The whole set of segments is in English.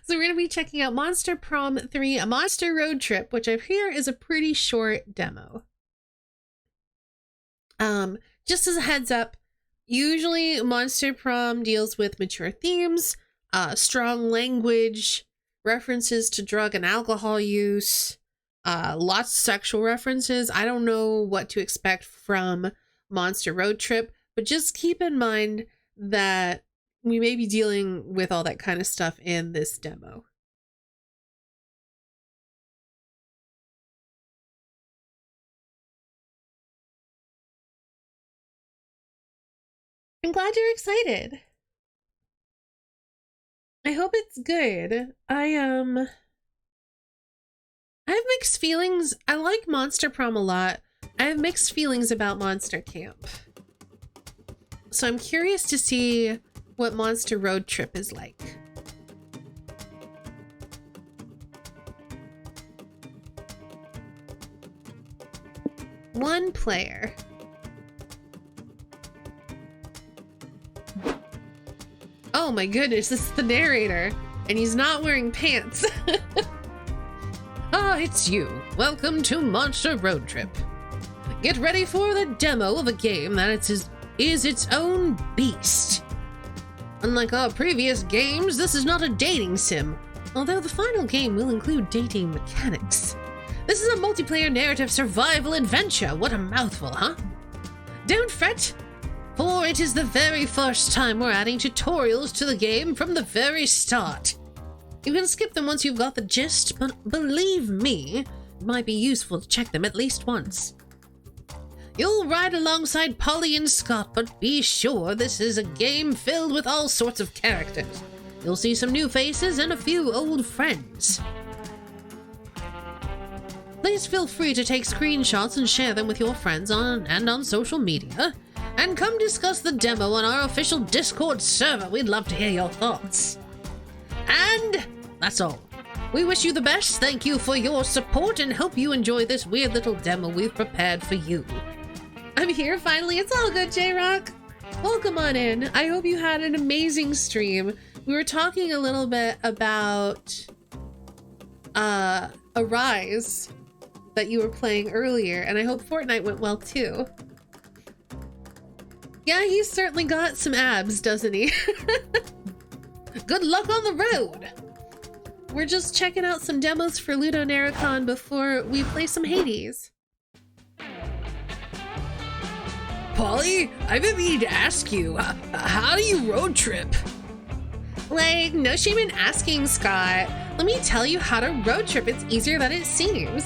So we're going to be checking out Monster Prom 3, a Monster Road Trip, which I hear is a pretty short demo. Just as a heads up, usually Monster Prom deals with mature themes, strong language, references to drug and alcohol use, lots of sexual references. I don't know what to expect from Monster Road Trip, but just keep in mind that we may be dealing with all that kind of stuff in this demo. I'm glad you're excited. I hope it's good. I have mixed feelings. I like Monster Prom a lot. I have mixed feelings about Monster Camp. So I'm curious to see what Monster Road Trip is like. One player. Oh my goodness, this is the narrator, and he's not wearing pants. Ah, it's you. Welcome to Monster Road Trip. Get ready for the demo of a game that is its own beast. Unlike our previous games, this is not a dating sim, although the final game will include dating mechanics. This is a multiplayer narrative survival adventure. What a mouthful, huh? Don't fret, for it is the very first time we're adding tutorials to the game from the very start. You can skip them once you've got the gist, but believe me, it might be useful to check them at least once. You'll ride alongside Polly and Scott, but be sure this is a game filled with all sorts of characters. You'll see some new faces and a few old friends. Please feel free to take screenshots and share them with your friends on social media. And come discuss the demo on our official Discord server. We'd love to hear your thoughts. And that's all. We wish you the best, thank you for your support, and hope you enjoy this weird little demo we've prepared for you. I'm here finally. It's all good, J-Rock. Welcome on in. I hope you had an amazing stream. We were talking a little bit about Arise that you were playing earlier, and I hope Fortnite went well too. Yeah, he's certainly got some abs, doesn't he? Good luck on the road! We're just checking out some demos for LudoNarraCon before we play some Hades. Polly, I've been meaning to ask you, how do you road trip? Like, no shame in asking, Scott. Let me tell you how to road trip. It's easier than it seems.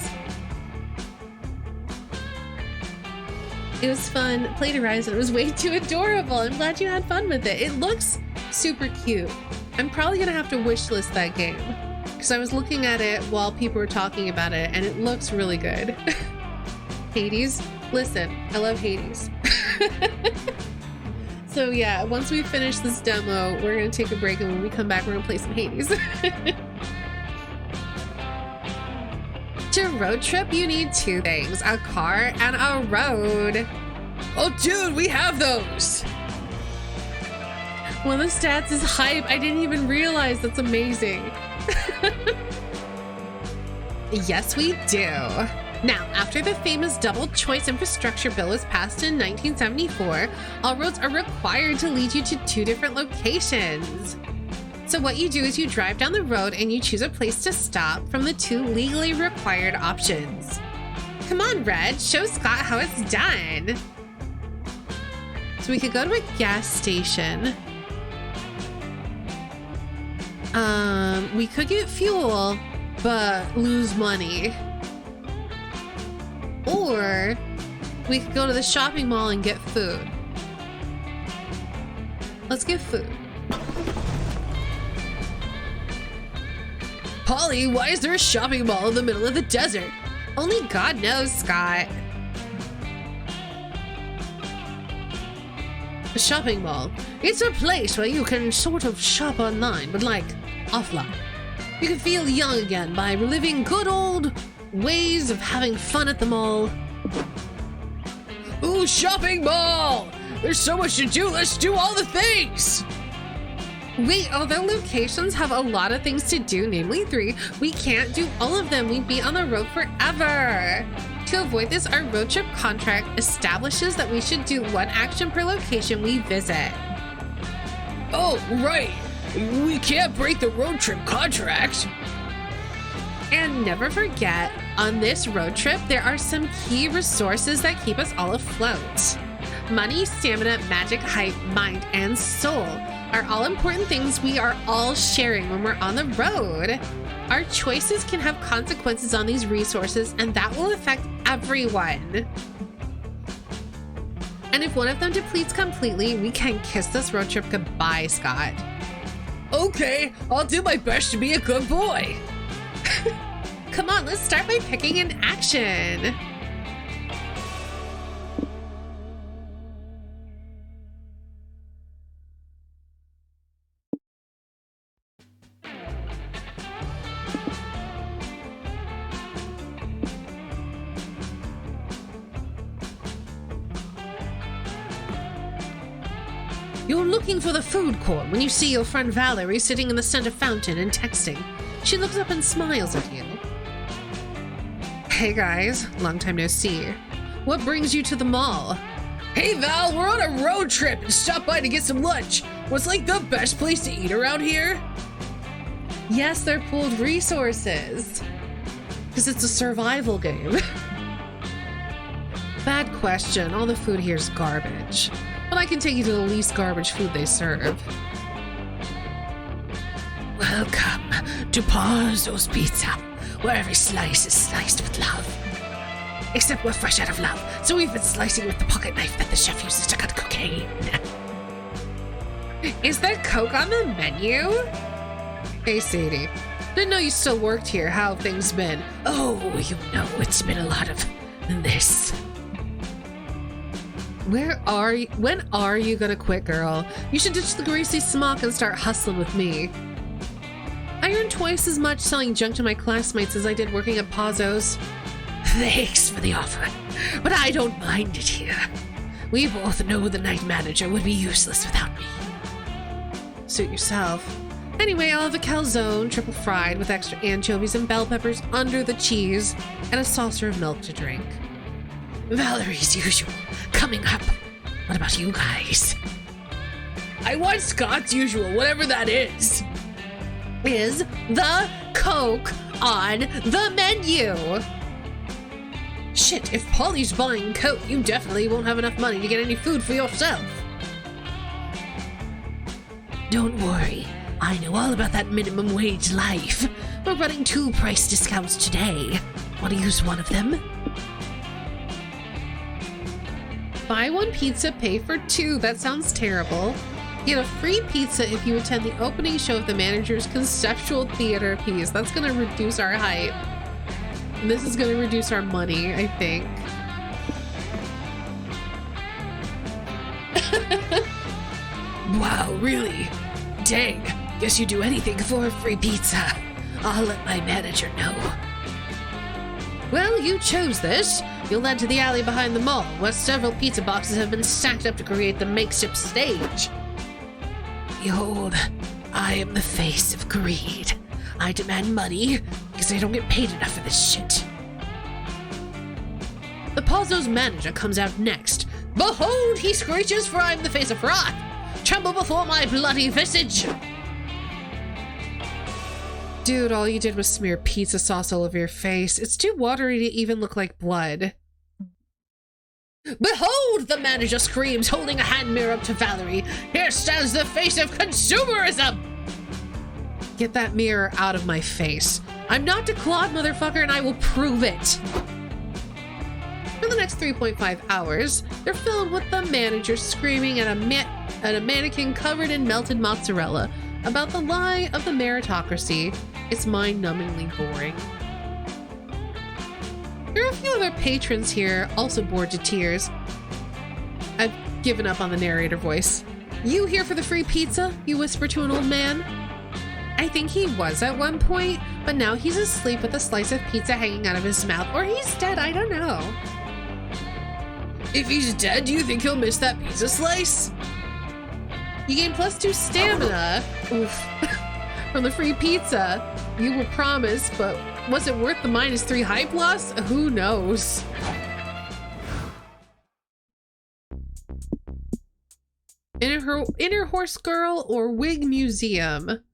It was fun. Played Arise and it was way too adorable. I'm glad you had fun with it. It looks super cute. I'm probably gonna have to wishlist that game because I was looking at it while people were talking about it and it looks really good. Hades? Listen, I love Hades. So yeah, once we finish this demo, we're gonna take a break, and when we come back, we're gonna play some Hades. To road trip, you need two things: a car and a road. Oh dude, we have those! One of the stats is hype. I didn't even realize. That's amazing. Yes, we do. Now, after the famous double choice infrastructure bill was passed in 1974, all roads are required to lead you to two different locations. So what you do is you drive down the road and you choose a place to stop from the two legally required options. Come on, Red, show Scott how it's done. So we could go to a gas station. We could get fuel, but lose money. Or we could go to the shopping mall and get food. Let's get food. Polly, why is there a shopping mall in the middle of the desert? Only God knows, Scott. A shopping mall. It's a place where you can sort of shop online, but like offline. You can feel young again by reliving good old ways of having fun at the mall. Ooh, shopping mall! There's so much to do, let's do all the things! Wait, although locations have a lot of things to do, namely 3, we can't do all of them. We'd be on the road forever. To avoid this, our road trip contract establishes that we should do 1 action per location we visit. Oh, right. We can't break the road trip contract. And never forget, on this road trip, there are some key resources that keep us all afloat. Money, stamina, magic, height, mind, and soul are all important things we are all sharing when we're on the road. Our choices can have consequences on these resources, and that will affect everyone. And if one of them depletes completely, we can kiss this road trip goodbye, Scott. Okay, I'll do my best to be a good boy. Come on, let's start by picking an action. You're looking for the food court when you see your friend Valerie sitting in the center fountain and texting. She looks up and smiles at you. Hey guys, long time no see. What brings you to the mall? Hey Val, we're on a road trip and stopped by to get some lunch. What's like the best place to eat around here? Yes, they're pooled resources. Because it's a survival game. Bad question, all the food here is garbage. But I can take you to the least garbage food they serve. Welcome to Pazzo's Pizza, where every slice is sliced with love. Except we're fresh out of love, so we've been slicing with the pocket knife that the chef uses to cut cocaine. Is there Coke on the menu? Hey Sadie, didn't know you still worked here. How have things been? Oh, you know, it's been a lot of this. When are you gonna quit, girl? You should ditch the greasy smock and start hustling with me. I earn twice as much selling junk to my classmates as I did working at Pazzo's. Thanks for the offer, but I don't mind it here. We both know the night manager would be useless without me. Suit yourself. Anyway, I'll have a calzone, triple fried with extra anchovies and bell peppers under the cheese, and a saucer of milk to drink. Valerie's usual, coming up. What about you guys? I want Scott's usual, whatever that is. Is the Coke on the menu? Shit, if Polly's buying Coke, you definitely won't have enough money to get any food for yourself. Don't worry, I know all about that minimum wage life. We're running 2 price discounts today. Want to use one of them? Buy 1 pizza, pay for 2. That sounds terrible. Get a free pizza if you attend the opening show of the manager's conceptual theater piece. That's going to reduce our hype. This is going to reduce our money, I think. Wow, really? Dang, guess you'd do anything for a free pizza. I'll let my manager know. Well, you chose this. You'll lead to the alley behind the mall, where several pizza boxes have been stacked up to create the makeshift stage. Behold, I am the face of greed. I demand money because I don't get paid enough for this shit. The Pazzo's manager comes out next. Behold, he screeches, for I am the face of wrath. Tremble before my bloody visage. Dude, all you did was smear pizza sauce all over your face. It's too watery to even look like blood. Behold, the manager screams, holding a hand mirror up to Valerie. Here stands the face of consumerism. Get that mirror out of my face. I'm not DeClaude, motherfucker, and I will prove it. For the next 3.5 hours, they're filled with the manager screaming at a mannequin covered in melted mozzarella about the lie of the meritocracy. It's mind-numbingly boring. There are a few other patrons here, also bored to tears. I've given up on the narrator voice. You here for the free pizza? You whisper to an old man. I think he was at one point, but now he's asleep with a slice of pizza hanging out of his mouth, or he's dead, I don't know. If he's dead, do you think he'll miss that pizza slice? You gain +2 stamina. Oof. From the free pizza you were promised, but was it worth the -3 hype loss? Who knows? Inner Horse Girl or Wig Museum.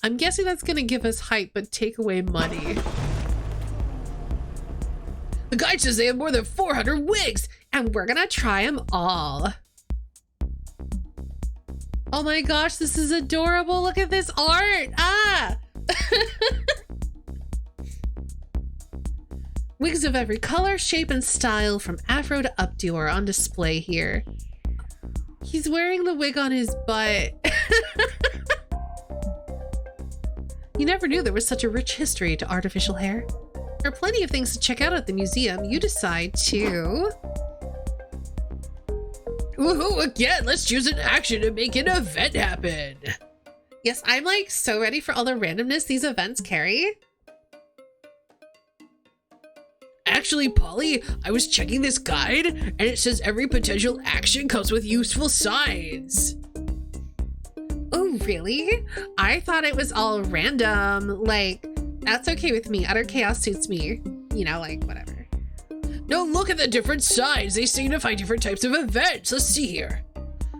I'm guessing that's gonna give us hype but take away money. The guide says they have more than 400 wigs, and we're gonna try them all. Oh my gosh, this is adorable. Look at this art. Ah! Wigs of every color, shape, and style from afro to updo are on display here. He's wearing the wig on his butt. You never knew there was such a rich history to artificial hair. There are plenty of things to check out at the museum. You decide to... Woohoo, again, let's choose an action to make an event happen. Yes, I'm like so ready for all the randomness these events carry. Actually, Polly, I was checking this guide and it says every potential action comes with useful signs. Oh, really? I thought it was all random. Like, that's okay with me. Utter chaos suits me. You know, like, whatever. No, look at the different signs. They signify different types of events. Let's see here.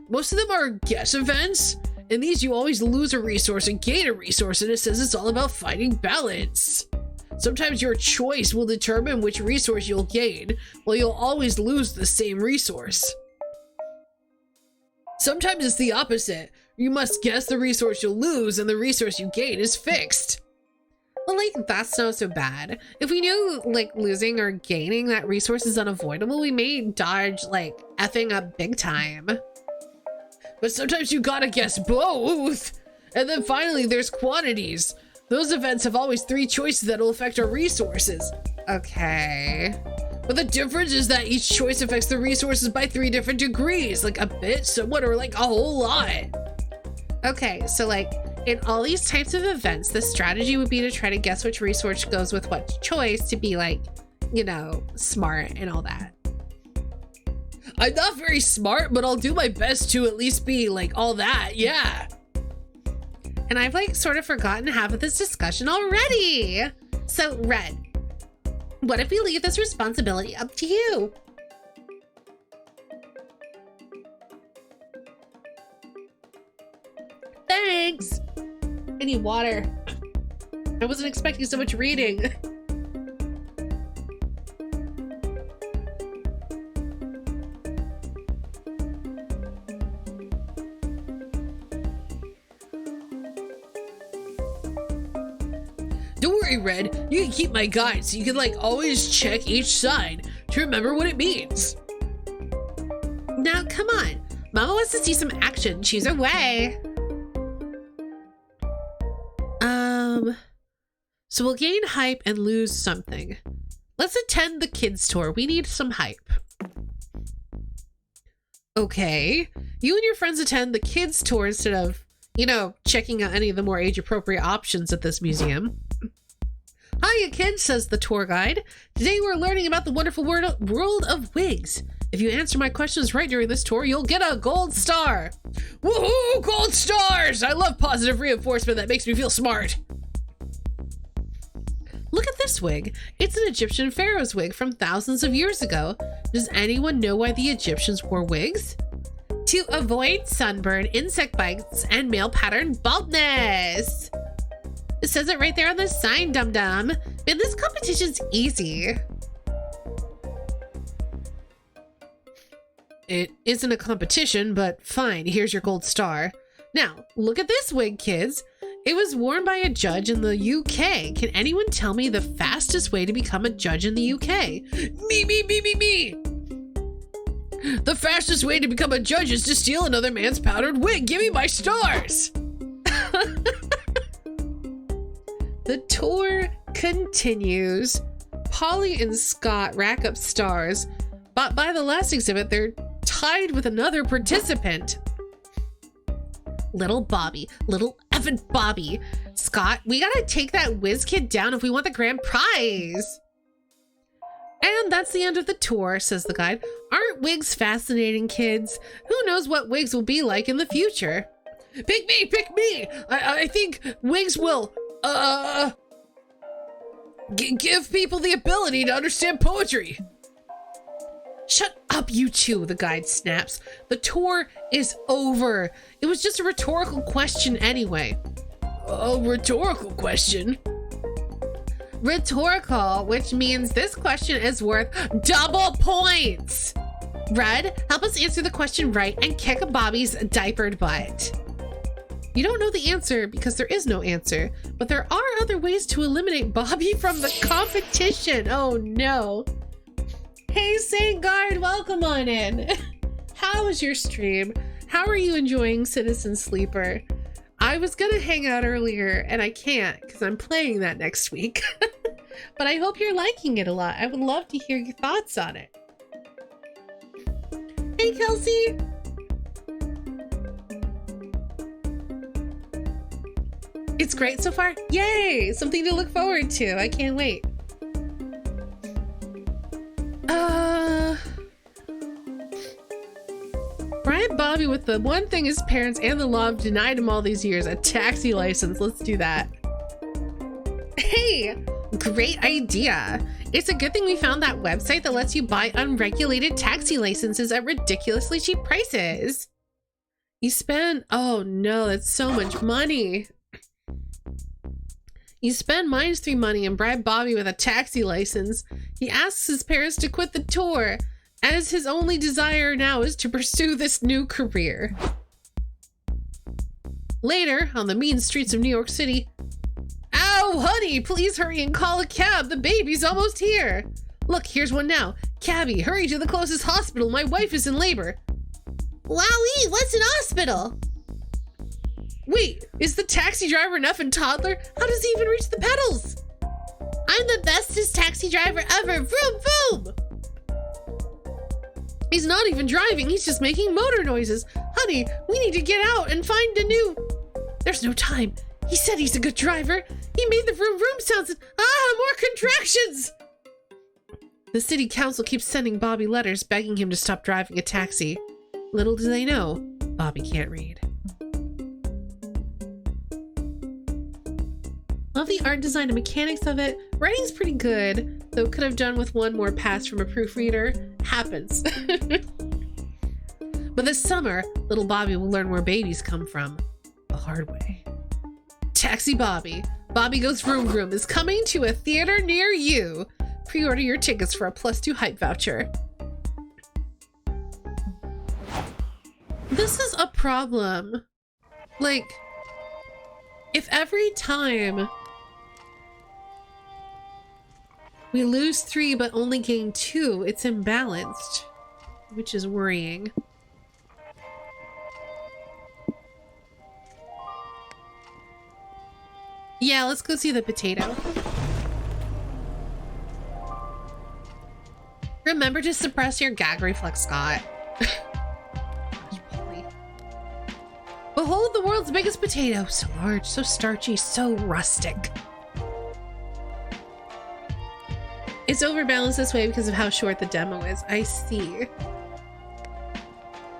Most of them are guess events. In these, you always lose a resource and gain a resource, and it says it's all about finding balance. Sometimes your choice will determine which resource you'll gain, while you'll always lose the same resource. Sometimes it's the opposite. You must guess the resource you'll lose, and the resource you gain is fixed. Well, like, that's not so bad. If we knew, like, losing or gaining that resource is unavoidable, we may dodge, like, effing up big time. But sometimes you gotta guess both! And then finally, there's quantities. Those events have always 3 choices that'll affect our resources. Okay. But the difference is that each choice affects the resources by 3 different degrees, like a bit, somewhat, or like a whole lot. Okay, so like, in all these types of events, the strategy would be to try to guess which resource goes with what choice to be like, you know, smart and all that. I'm not very smart, but I'll do my best to at least be like all that, yeah. And I've like sort of forgotten half of this discussion already. So Red, what if we leave this responsibility up to you? Thanks. I need water. I wasn't expecting so much reading. Don't worry, Red. You can keep my guide so you can like always check each sign to remember what it means. Now, come on. Mama wants to see some action. Choose a way. So we'll gain hype and lose something. Let's attend the kids tour. We need some hype. Okay. You and your friends attend the kids tour instead of, you know, checking out any of the more age-appropriate options at this museum. Hiya, kids, says the tour guide. Today we're learning about the wonderful world of wigs. If you answer my questions right during this tour, you'll get a gold star. Woohoo, gold stars! I love positive reinforcement that makes me feel smart. Look at this wig. It's an Egyptian pharaoh's wig from thousands of years ago. Does anyone know why the Egyptians wore wigs? To avoid sunburn, insect bites, and male pattern baldness. It says it right there on the sign, dum-dum. Man, this competition's easy. It isn't a competition, but fine, here's your gold star. Now, look at this wig, kids. It was worn by a judge in the UK. Can anyone tell me the fastest way to become a judge in the UK? Me. The fastest way to become a judge is to steal another man's powdered wig. Give me my stars. The tour continues. Polly and Scott rack up stars, but by the last exhibit, they're tied with another participant. Little Bobby, little effing Bobby. Scott, we gotta take that whiz kid down if we want the grand prize. And that's the end of the tour, says the guide. Aren't wigs fascinating, kids? Who knows what wigs will be like in the future? Pick me, pick me! I think wigs will, give people the ability to understand poetry. Shut up, you two, the guide snaps. The tour is over. It was just a rhetorical question anyway. A rhetorical question? Rhetorical, which means this question is worth double points. Red, help us answer the question right and kick Bobby's diapered butt. You don't know the answer because there is no answer, but there are other ways to eliminate Bobby from the competition. Oh no. Hey, Saint Guard, welcome on in. How was your stream? How are you enjoying Citizen Sleeper? I was gonna hang out earlier and I can't because I'm playing that next week. But I hope you're liking it a lot. I would love to hear your thoughts on it. Hey, Kelsey. It's great so far. Yay! Something to look forward to. I can't wait. Brian Bobby with the one thing his parents and the law have denied him all these years, a taxi license. Let's do that. Hey, great idea. It's a good thing we found that website that lets you buy unregulated taxi licenses at ridiculously cheap prices. You spend, oh no, that's so much money. You spend -3 money and bribe Bobby with a taxi license. He asks his parents to quit the tour, as his only desire now is to pursue this new career. Later, on the mean streets of New York City, ow, honey, please hurry and call a cab. The baby's almost here. Look, here's one now. Cabby, hurry to the closest hospital. My wife is in labor. Wowie, what's an hospital? Wait, is the taxi driver an effing toddler? How does he even reach the pedals? I'm the bestest taxi driver ever. Vroom, vroom. He's not even driving. He's just making motor noises. Honey, we need to get out and find a new... There's no time. He said he's a good driver. He made the vroom vroom sounds and... more contractions! The city council keeps sending Bobby letters begging him to stop driving a taxi. Little do they know, Bobby can't read. Love the art design and mechanics of it. Writing's pretty good, though could have done with one more pass from a proofreader. Happens. But this summer, little Bobby will learn where babies come from. The hard way. Taxi Bobby. Bobby Goes Vroom Vroom is coming to a theater near you. Pre-order your tickets for a +2 hype voucher. This is a problem. Like, if every time we lose 3 but only gain 2, it's imbalanced, which is worrying. Yeah, let's go see the potato. Remember to suppress your gag reflex, Scott. Behold the world's biggest potato. So large, so starchy, so rustic. It's overbalanced this way because of how short the demo is. I see.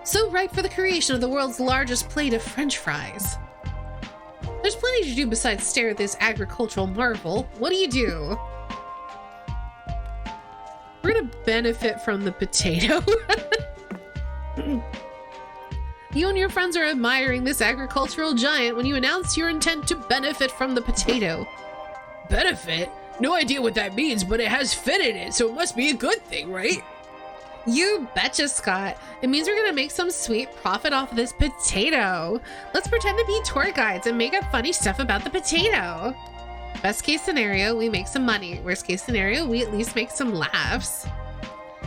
So ripe for the creation of the world's largest plate of French fries. There's plenty to do besides stare at this agricultural marvel. What do you do? We're gonna benefit from the potato. You and your friends are admiring this agricultural giant when you announce your intent to benefit from the potato. Benefit? No idea what that means, but it has fit in it, so it must be a good thing, right? You betcha, Scott. It means we're gonna make some sweet profit off of this potato. Let's pretend to be tour guides and make up funny stuff about the potato. Best case scenario, we make some money. Worst case scenario, we at least make some laughs.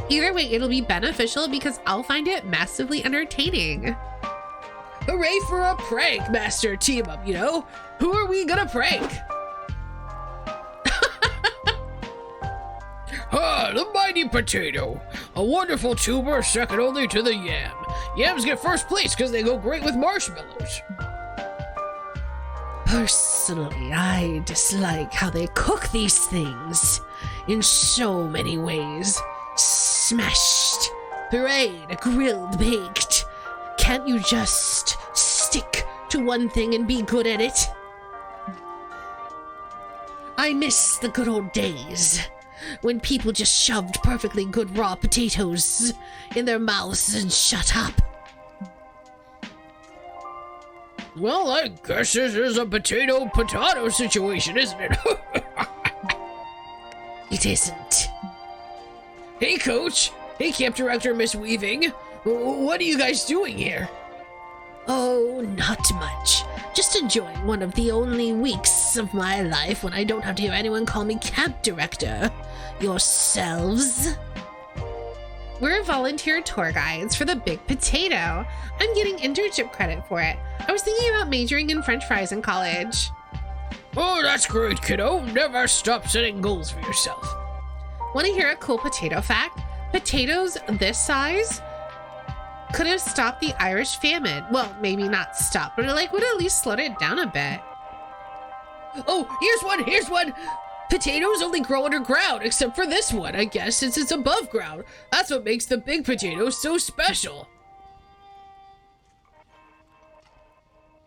Either way, it'll be beneficial because I'll find it massively entertaining. Hooray for a prank, Master Team Up, you know? Who are we gonna prank? The mighty potato. A wonderful tuber second only to the yam. Yams get first place because they go great with marshmallows. Personally, I dislike how they cook these things in so many ways. Smashed, pureed, grilled, baked. Can't you just stick to to one thing and be good at it. I miss the good old days when people just shoved perfectly good raw potatoes in their mouths and shut up. Well, I guess this is a potato situation, isn't it? It isn't. Hey, Coach. Hey, Camp Director Miss Weaving. What are you guys doing here? Oh, not much. Just enjoying one of the only weeks of my life when I don't have to hear anyone call me Camp Director. Yourselves? We're volunteer tour guides for the Big Potato. I'm getting internship credit for it. I was thinking about majoring in French fries in college. Oh, that's great, kiddo. Never stop setting goals for yourself. Want to hear a cool potato fact? Potatoes this size could have stopped the Irish famine. Well, maybe not stop, but it would at least slowed it down a bit. Oh, here's one. Potatoes only grow underground, except for this one, I guess, since it's above ground. That's what makes the big potato so special.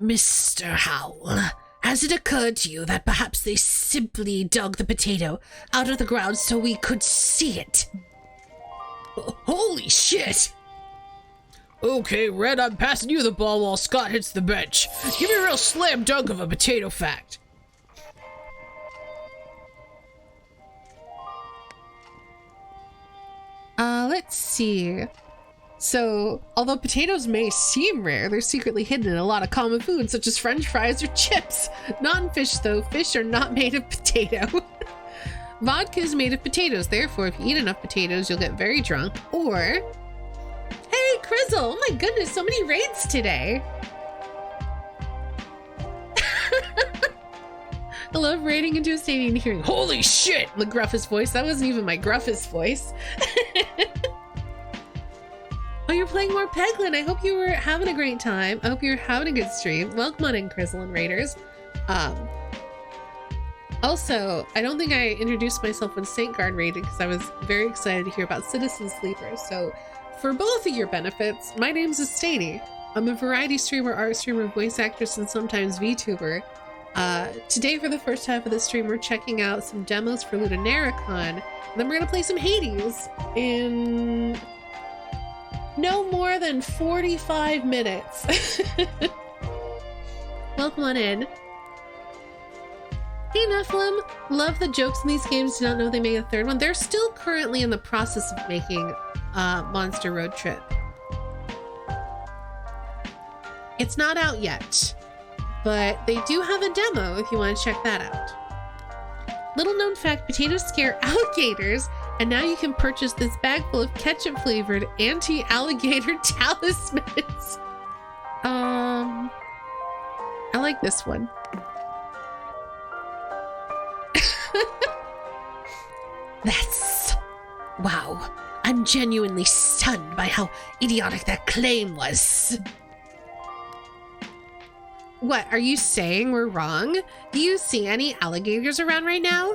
Mr. Howell, has it occurred to you that perhaps they simply dug the potato out of the ground so we could see it? Holy shit! Okay, Red, I'm passing you the ball while Scott hits the bench. Give me a real slam dunk of a potato fact. Let's see. So, although potatoes may seem rare, they're secretly hidden in a lot of common foods, such as French fries or chips. Not in fish, though. Fish are not made of potato. Vodka is made of potatoes, therefore, if you eat enough potatoes, you'll get very drunk. Or, hey, Crizzle! Oh my goodness, so many raids today! I love raiding into a stadium and hearing, holy shit! The gruffest voice. That wasn't even my gruffest voice. Oh, you're playing more Peglin. I hope you were having a great time. I hope you're having a good stream. Welcome on in, Crizzle and Raiders. Also, I don't think I introduced myself when Saint Guard raided because I was very excited to hear about Citizen Sleepers. So, for both of your benefits, my name's Estany. I'm a variety streamer, art streamer, voice actress, and sometimes VTuber. Today, for the first half of the stream, we're checking out some demos for LudoNarraCon, and then we're gonna play some Hades in no more than 45 minutes. Welcome on in. Hey Nephilim, love the jokes in these games. Do not know they made a third one. They're still currently in the process of making Monster Roadtrip. It's not out yet, but they do have a demo if you want to check that out. Little known fact, potatoes scare alligators, and now you can purchase this bag full of ketchup flavored anti-alligator talismans. I like this one. Wow. I'm genuinely stunned by how idiotic that claim was. What, are you saying we're wrong? Do you see any alligators around right now?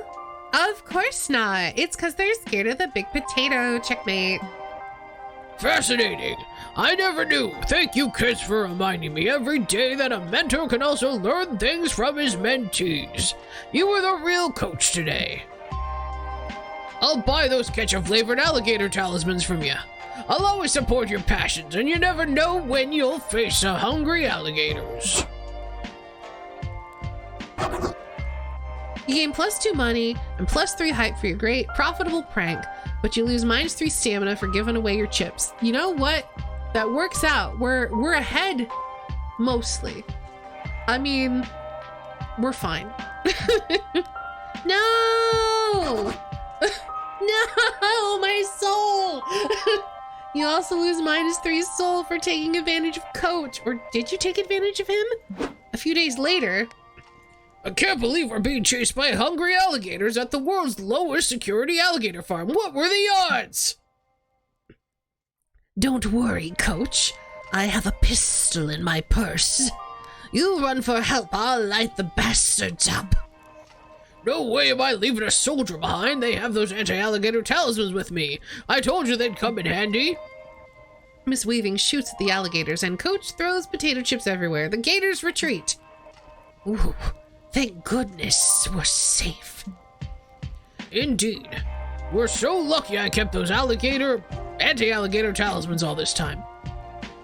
Of course not. It's because they're scared of the big potato. Checkmate. Fascinating. I never knew. Thank you, kids, for reminding me every day that a mentor can also learn things from his mentees. You were the real coach today. I'll buy those ketchup-flavored alligator talismans from you. I'll always support your passions, and you never know when you'll face a hungry alligators. You gain +2 money and +3 hype for your great profitable prank, but you lose -3 stamina for giving away your chips. You know what? That works out. We're ahead, mostly. I mean, we're fine. No! No, my soul! You also lose -3 soul for taking advantage of Coach. Or did you take advantage of him? A few days later. I can't believe we're being chased by hungry alligators at the world's lowest security alligator farm. What were the odds? Don't worry, Coach. I have a pistol in my purse. You run for help, I'll light the bastards up. No way am I leaving a soldier behind. They have those anti-alligator talismans with me. I told you they'd come in handy. Miss Weaving shoots at the alligators and Coach throws potato chips everywhere. The gators retreat. Ooh, thank goodness we're safe. Indeed. We're so lucky I kept those anti-alligator talismans all this time.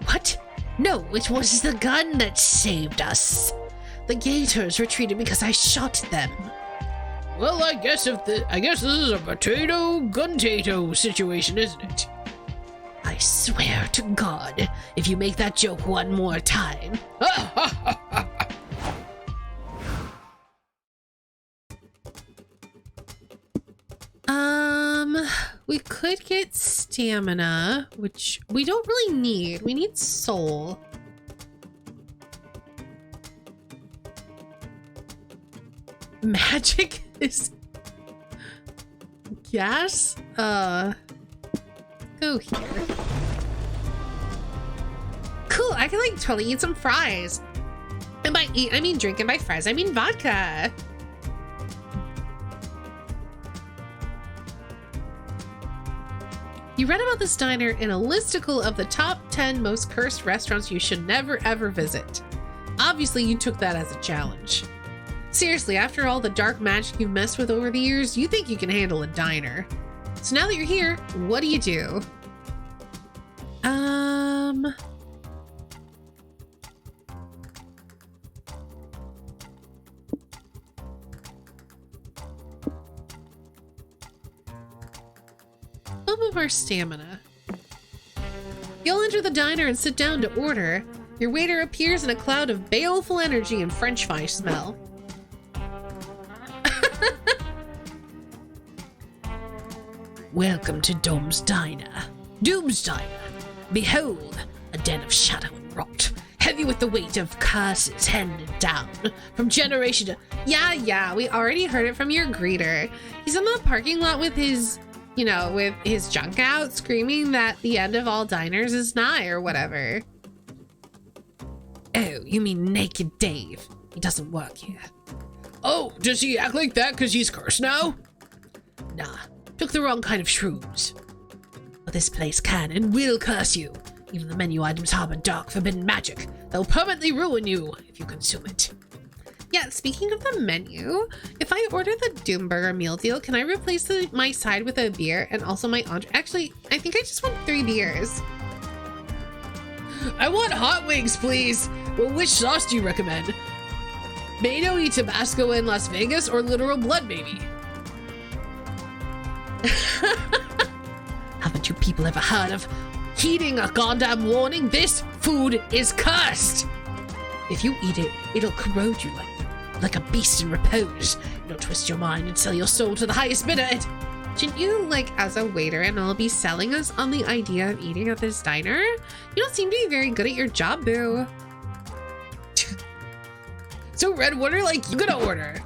What? No, it was the gun that saved us. The gators retreated because I shot them. Well, I guess this is a potato-gun-tato situation, isn't it? I swear to God, if you make that joke one more time. We could get stamina, which we don't really need. We need soul. Magic is gas? Go here. Cool, I can like totally eat some fries. And by eat, I mean drink, and by fries, I mean vodka. You read about this diner in a listicle of the top 10 most cursed restaurants you should never ever visit. Obviously, you took that as a challenge. Seriously, after all the dark magic you've messed with over the years, you think you can handle a diner. So now that you're here, what do you do? Some of our stamina. You'll enter the diner and sit down to order. Your waiter appears in a cloud of baleful energy and French fry smell. Welcome to Doom's Diner. Doom's Diner. Behold, a den of shadow and rot, heavy with the weight of curses handed down from generation to... Yeah, we already heard it from your greeter. He's in the parking lot with his, with his junk out, screaming that the end of all diners is nigh or whatever. Oh, you mean Naked Dave. He doesn't work here. Oh, does he act like that because he's cursed now? Nah, took the wrong kind of shrooms. But this place can and will curse you. Even the menu items harbor dark, forbidden magic. They'll permanently ruin you if you consume it. Yeah, speaking of the menu, if I order the Doomburger meal deal, can I replace my side with a beer and also my entree? Actually, I think I just want 3 beers. I want hot wings, please. Well, which sauce do you recommend? Mayo y Tabasco in Las Vegas or literal blood, maybe? Haven't you people ever heard of heeding a goddamn warning? This food is cursed. If you eat it, it'll corrode you like a beast in repose. It'll twist your mind and sell your soul to the highest bidder. Shouldn't you, as a waiter and all, be selling us on the idea of eating at this diner? You don't seem to be very good at your job, boo. So, Red, what are, you gonna order?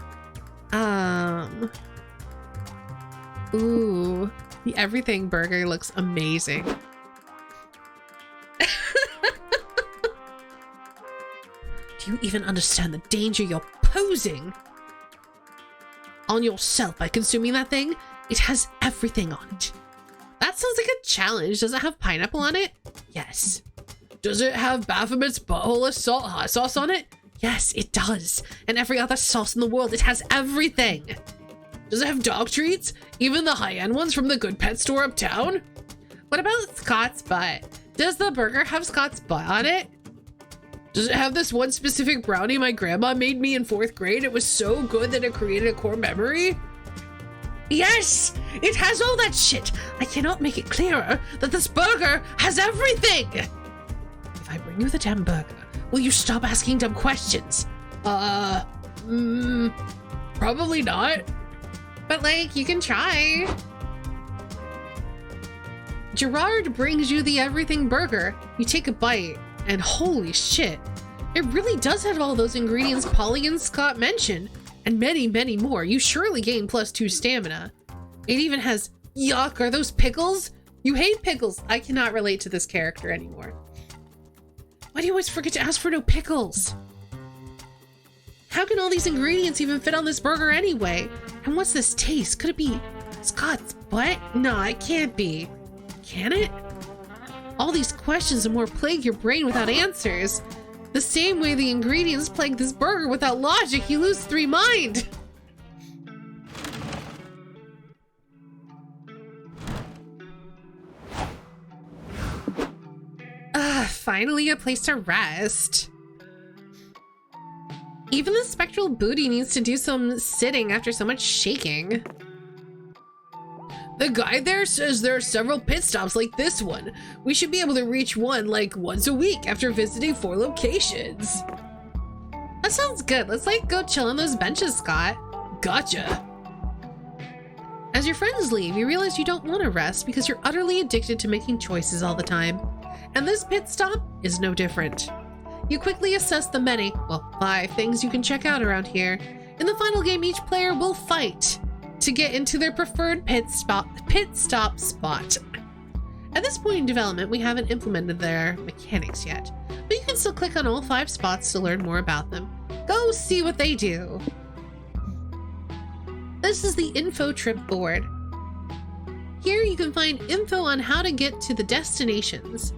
Ooh, the everything burger looks amazing. Do you even understand the danger you're posing on yourself by consuming that thing? It has everything on it. That sounds like a challenge. Does it have pineapple on it? Yes. Does it have Baphomet's butthole salt hot sauce on it? Yes, it does. And every other sauce in the world. It has everything. Does it have dog treats? Even the high-end ones from the Good Pet store uptown? What about Scott's butt? Does the burger have Scott's butt on it? Does it have this one specific brownie my grandma made me in 4th grade? It was so good that it created a core memory? Yes! It has all that shit! I cannot make it clearer that this burger has everything! If I bring you the damn burger, will you stop asking dumb questions? Probably not. But you can try. Gerard brings you the everything burger. You take a bite, and holy shit, it really does have all those ingredients Polly and Scott mentioned, and many, many more. You surely gain +2 stamina. It even has, yuck, are those pickles? You hate pickles. I cannot relate to this character anymore. Why do you always forget to ask for no pickles? How can all these ingredients even fit on this burger anyway? And what's this taste? Could it be Scott's butt? No, it can't be. Can it? All these questions and more plague your brain without answers. The same way the ingredients plague this burger without logic, you lose 3 mind. Finally a place to rest. Even the spectral booty needs to do some sitting after so much shaking. The guide there says there are several pit stops like this one. We should be able to reach one like once a week after visiting 4 locations. That sounds good. Let's like go chill on those benches, Scott. Gotcha. As your friends leave, you realize you don't want to rest because you're utterly addicted to making choices all the time. And this pit stop is no different. You quickly assess the many, well, 5 things you can check out around here. In the final game, each player will fight to get into their preferred pit stop spot. At this point in development, we haven't implemented their mechanics yet, but you can still click on all 5 spots to learn more about them. Go see what they do. This is the info trip board. Here you can find info on how to get to the destinations.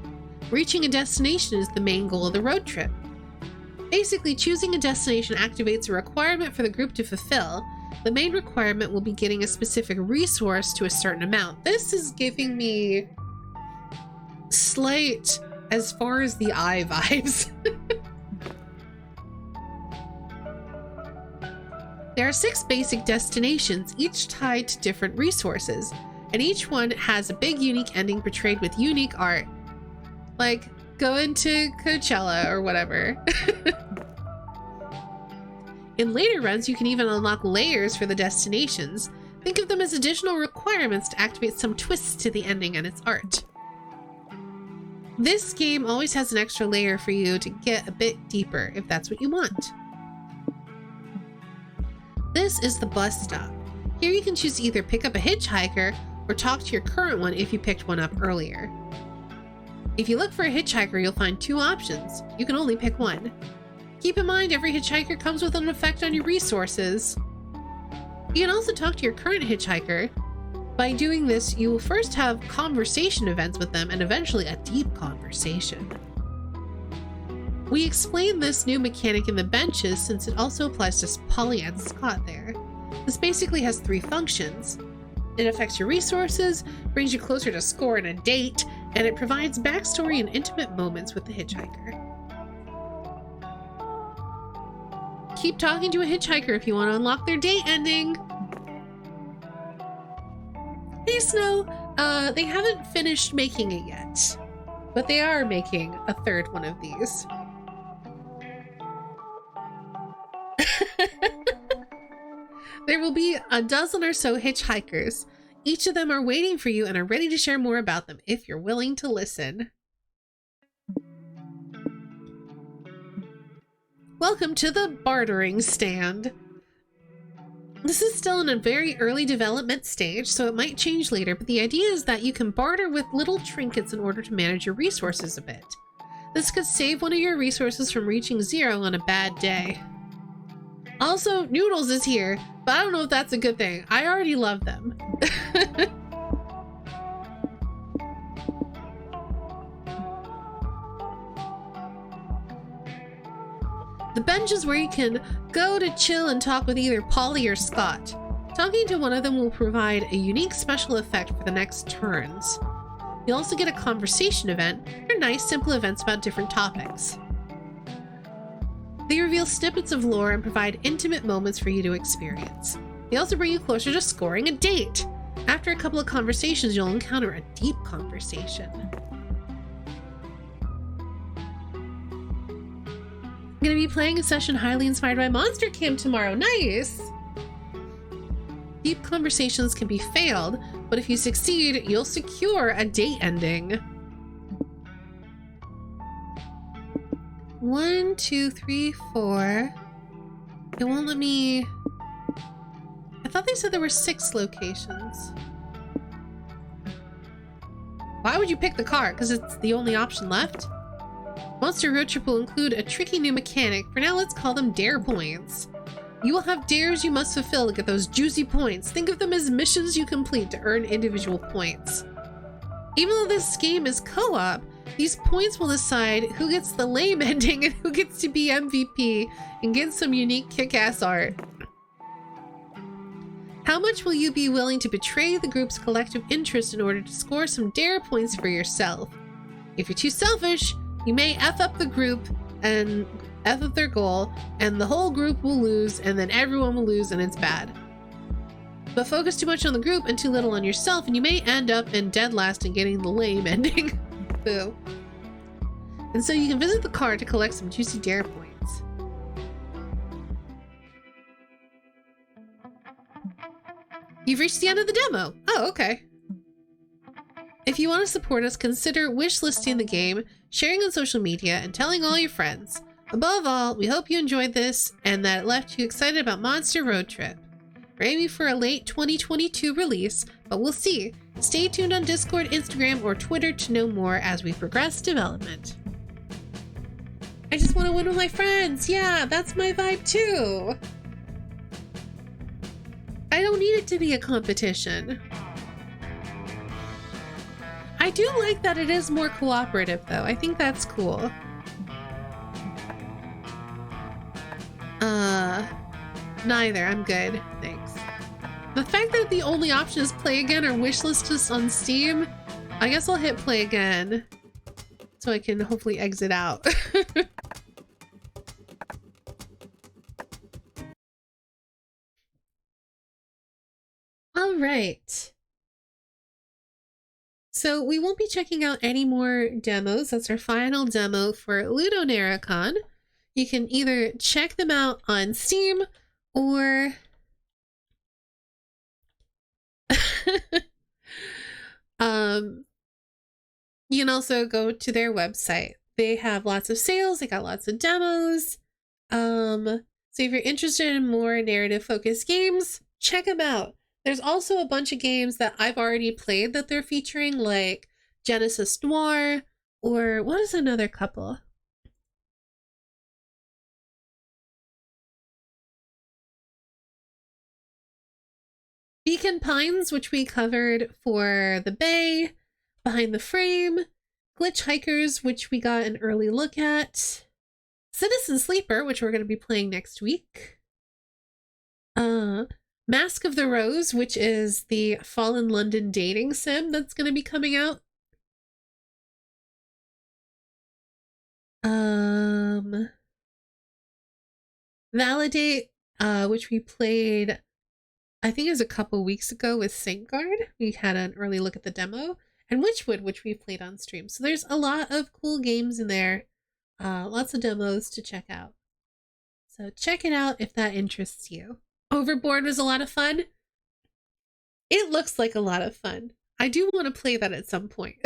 Reaching a destination is the main goal of the road trip. Basically, choosing a destination activates a requirement for the group to fulfill. The main requirement will be getting a specific resource to a certain amount. This is giving me slight as far as the eye vibes. There are 6 basic destinations, each tied to different resources, and each one has a big unique ending portrayed with unique art. Like, go into Coachella or whatever. In later runs, you can even unlock layers for the destinations. Think of them as additional requirements to activate some twists to the ending and its art. This game always has an extra layer for you to get a bit deeper, if that's what you want. This is the bus stop. Here you can choose to either pick up a hitchhiker or talk to your current one if you picked one up earlier. If you look for a hitchhiker, you'll find 2 options. You can only pick one. Keep in mind, every hitchhiker comes with an effect on your resources. You can also talk to your current hitchhiker. By doing this, you will first have conversation events with them and eventually a deep conversation. We explained this new mechanic in the benches since it also applies to Polly and Scott there. This basically has 3 functions. It affects your resources, brings you closer to score and a date, and it provides backstory and intimate moments with the hitchhiker. Keep talking to a hitchhiker if you want to unlock their date ending. Hey Snow, they haven't finished making it yet, but they are making a 3rd one of these. There will be a dozen or so hitchhikers. Each of them are waiting for you and are ready to share more about them if you're willing to listen. Welcome to the bartering stand. This is still in a very early development stage, so it might change later, but the idea is that you can barter with little trinkets in order to manage your resources a bit. This could save one of your resources from reaching 0 on a bad day. Also, Noodles is here, but I don't know if that's a good thing. I already love them. The bench is where you can go to chill and talk with either Polly or Scott. Talking to one of them will provide a unique special effect for the next turns. You'll also get a conversation event. They're nice, simple events about different topics. They reveal snippets of lore and provide intimate moments for you to experience. They also bring you closer to scoring a date. After a couple of conversations, you'll encounter a deep conversation. I'm going to be playing a session highly inspired by Monster Camp tomorrow. Nice! Deep conversations can be failed, but if you succeed, you'll secure a date ending. 1, 2, 3, 4. It won't let me... I thought they said there were 6 locations. Why would you pick the car? Because it's the only option left? Monster Roadtrip will include a tricky new mechanic. For now, let's call them dare points. You will have dares you must fulfill to get those juicy points. Think of them as missions you complete to earn individual points. Even though this game is co-op, these points will decide who gets the lame ending and who gets to be MVP and get some unique kick-ass art. How much will you be willing to betray the group's collective interest in order to score some dare points for yourself? If you're too selfish, you may F up the group and F up their goal, and the whole group will lose, and then everyone will lose, and it's bad. But focus too much on the group and too little on yourself, and you may end up in dead last and getting the lame ending. Boo. And so you can visit the card to collect some juicy dare points. You've reached the end of the demo. Oh, okay. If you want to support us, consider wishlisting the game, sharing on social media, and telling all your friends. Above all, we hope you enjoyed this and that it left you excited about Monster Roadtrip. We're aiming for a late 2022 release, but we'll see. Stay tuned on Discord, Instagram, or Twitter to know more as we progress development. I just want to win with my friends. Yeah, that's my vibe too. I don't need it to be a competition. I do like that it is more cooperative though. I think that's cool. Neither. I'm good. Thanks. The fact that the only option is play again or wishlist us on Steam, I guess I'll hit play again so I can hopefully exit out. All right. So we won't be checking out any more demos. That's our final demo for LudoNarraCon. You can either check them out on Steam or you can also go to their website. They have lots of sales. They got lots of demos. So if you're interested in more narrative focused games, check them out. There's also a bunch of games that I've already played that they're featuring, like Genesis Noir, or what is another couple? Beacon Pines, which we covered for the Bay, Behind the Frame, Glitch Hikers, which we got an early look at, Citizen Sleeper, which we're going to be playing next week, Mask of the Rose, which is the Fallen London dating sim that's going to be coming out, Validate, which we played, I think it was a couple weeks ago with Syncguard. We had an early look at the demo. And Witchwood, which we played on stream. So there's a lot of cool games in there. Lots of demos to check out. So check it out if that interests you. Overboard was a lot of fun. It looks like a lot of fun. I do want to play that at some point.